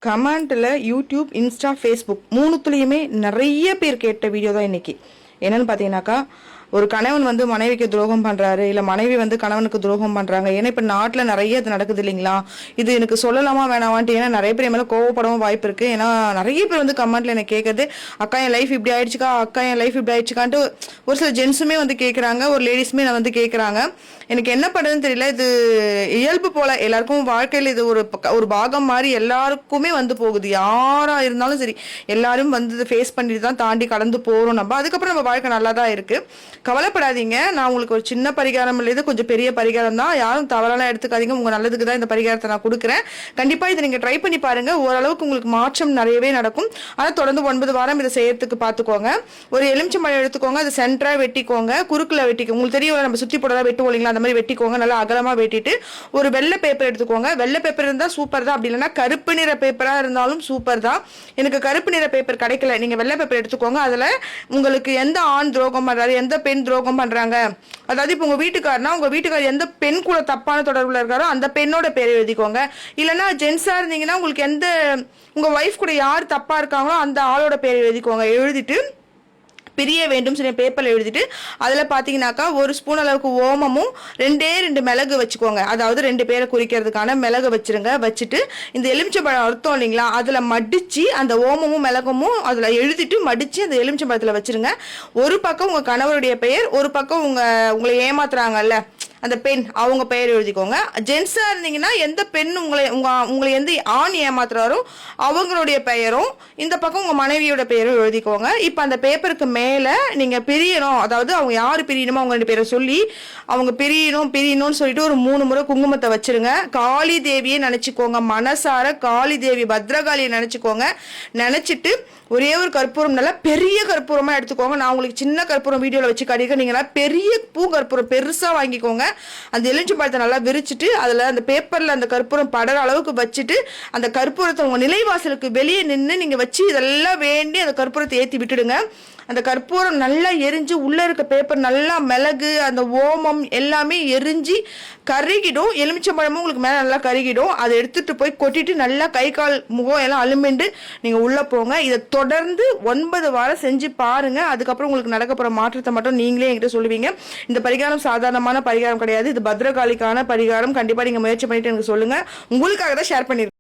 கமெண்ட்ல YouTube, Insta, Facebook மூணுத்துலேயுமே நிறைய பேர் கேட்ட வீடியோ தான் இன்னைக்கு. என்னன்னு பார்த்தீங்கன்னாக்கா, ஒரு கணவன் வந்து மனைவிக்கு துரோகம் பண்றாரு, இல்லை மனைவி வந்து கணவனுக்கு துரோகம் பண்றாங்க. ஏன்னா இப்போ நாட்டில் நிறைய இது நடக்குது இல்லைங்களா? இது எனக்கு சொல்லலாமா வேணாமான்ட்டு, ஏன்னா நிறைய பேர் மேலே கோவப்படவும் வாய்ப்பு இருக்கு. ஏன்னா நிறைய பேர் வந்து கமெண்ட்ல எனக்கு கேட்குது, அக்கா என் லைஃப் இப்படி ஆயிடுச்சுக்கா, அக்கா என் லைஃப் இப்படி ஆயிடுச்சுக்கான்ட்டு ஒரு சில ஜென்ஸுமே வந்து கேட்குறாங்க, ஒரு லேடிஸுமே நான் வந்து கேட்குறாங்க. எனக்கு என்ன பண்ணுறதுன்னு தெரியல. இது இயல்பு போல எல்லாருக்கும் வாழ்க்கையில் இது ஒரு பாகம் மாதிரி எல்லாருக்குமே வந்து போகுது. யாரா இருந்தாலும் சரி, எல்லாரும் வந்து இதை ஃபேஸ் பண்ணிட்டு தான் தாண்டி கடந்து போகிறோம். நம்ம அதுக்கப்புறம் நம்ம வாழ்க்கை நல்லா தான் இருக்கு. கவலைப்படாதீங்க. நான் உங்களுக்கு ஒரு சின்ன பரிகாரம் இல்லை, இது கொஞ்சம் பெரிய பரிகாரம் தான். யாரும் தவறெல்லாம் எடுத்துக்காதீங்க. உங்க நல்லதுக்கு தான் இந்த பரிகாரத்தை நான் கொடுக்குறேன். கண்டிப்பா இதை நீங்க ட்ரை பண்ணி பாருங்க. ஓரளவுக்கு உங்களுக்கு மாற்றம் நிறையவே நடக்கும். ஆனால் தொடர்ந்து 9 வாரம் இதை செய்யறதுக்கு பார்த்துக்கோங்க. ஒரு எலுமிச்சம்பழம் எடுத்துக்கோங்க, அது சென்டரா வெட்டிக்கோங்க, குறுக்குல வெட்டிக்கோங்க. உங்களுக்கு தெரியும் நம்ம சுற்றி போடலாம் வெட்டுவோம் இல்லைங்களா, அந்த மாதிரி வெட்டிக்கோங்க. நல்லா அகலமா வெட்டிட்டு ஒரு வெள்ளை பேப்பர் எடுத்துக்கோங்க. வெள்ளை பேப்பர் இருந்தால் சூப்பர் தான், அப்படி இல்லைன்னா கருப்பு நிற பேப்பரா இருந்தாலும் சூப்பர் தான். எனக்கு கருப்பு நிற பேப்பர் கிடைக்கல, நீங்க வெள்ளை பேப்பர் எடுத்துக்கோங்க. அதுல உங்களுக்கு எந்த ஆண் துரோகம் பண்றாரு, எந்த பெண் துரோகம் பண்றாங்க, அதாவது இப்போ உங்க வீட்டுக்காரனா உங்க வீட்டுக்காரர் எந்த பெண் கூட தப்பான தொடர்புல இருக்காரோ அந்த பெண்ணோட பேரை எழுதிக்கோங்க. இல்லைன்னா ஜென்ஸா இருந்தீங்கன்னா உங்களுக்கு எந்த உங்க ஒய்ஃப் கூட யார் தப்பா இருக்காங்களோ அந்த ஆளோட பேரை எழுதிக்கோங்க. எழுதிட்டு பிரிய வேண்டும் சொல்லி பேப்பரில் எழுதிட்டு அதில் பார்த்தீங்கன்னாக்கா ஒரு ஸ்பூன் அளவுக்கு ஓமமும் 2 மிளகு வச்சுக்கோங்க. அதாவது 2 பேரை குறிக்கிறதுக்கான மிளகு வச்சிருங்க. வச்சுட்டு இந்த எலுமிச்சம்பழம் அர்த்தம் இல்லைங்களா, அதில் மடித்து அந்த ஓமமும் மிளகமும் அதில் எழுதிட்டு மடித்து அந்த எலுமிச்சம்பழத்தில் வச்சிருங்க. ஒரு பக்கம் உங்கள் கணவருடைய பெயர், ஒரு பக்கம் உங்களை ஏமாத்துறாங்கல்ல அந்த பெண், அவங்க பெயர் எழுதிக்கோங்க. ஜென்ஸாக இருந்தீங்கன்னா எந்த பெண் உங்களை எந்த ஆண் ஏமாத்துறாரோ அவங்களுடைய பெயரும், இந்த பக்கம் உங்கள் மனைவியோட பெயரும் எழுதிக்கோங்க. இப்போ அந்த பேப்பருக்கு மேலே நீங்கள் பிரியணும், அதாவது அவங்க யார் பிரியணுமோ அவங்க 2 பேரை சொல்லி அவங்க பிரியணும்னு சொல்லிட்டு ஒரு 3 முறை குங்குமத்தை வச்சிருங்க. காளி தேவியை நினச்சிக்கோங்க, மனசார காளி தேவி பத்ரகாளியை நினச்சிக்கோங்க. நினச்சிட்டு ஒரே ஒரு கற்பூரம், நல்லா பெரிய கற்பூரமாக எடுத்துக்கோங்க. நான் உங்களுக்கு சின்ன கற்பூரம் வீடியோவில் வச்சு காட்டிக்க, நீங்களா பெரிய பூ கற்பூரம் பெருசாக வாங்கிக்கோங்க. அந்த எலுமிச்சை பழத்தை நல்லா விரிச்சிட்டு அதில் அந்த பேப்பரில் அந்த கற்பூரம் படுற அளவுக்கு வச்சுட்டு அந்த கற்பூரத்தை உங்கள் நிலைவாசலுக்கு வெளியே நின்று நீங்கள் வச்சு இதெல்லாம் வேண்டி அந்த கற்பூரத்தை ஏற்றி விட்டுடுங்க. அந்த கற்பூரம் நல்லா எரிஞ்சு உள்ளே இருக்க பேப்பர் நல்லா மிளகு அந்த ஓமம் எல்லாமே எரிஞ்சு கருகிடும். எலுமிச்சம்பழமும் உங்களுக்கு மேலே நல்லா கருகிடும். அதை எடுத்துகிட்டு போய் கொட்டிட்டு நல்லா கை கால் முகம் எல்லாம் அலுமிண்டு நீங்கள் உள்ளே போங்க. இதை தொடர்ந்து 9 வாரம் செஞ்சு பாருங்கள். அதுக்கப்புறம் உங்களுக்கு நடக்க போகிற மாற்றத்தை மட்டும் நீங்களே என்கிட்ட சொல்லுவீங்க. இந்த பரிகாரம் சாதாரணமான பரிகாரம் கிடையாது, இது பத்ரகாளிக்கான பரிகாரம். கண்டிப்பாக நீங்கள் முயற்சி பண்ணிட்டு எனக்கு சொல்லுங்கள். உங்களுக்காக தான் ஷேர் பண்ணியிருக்கேன்.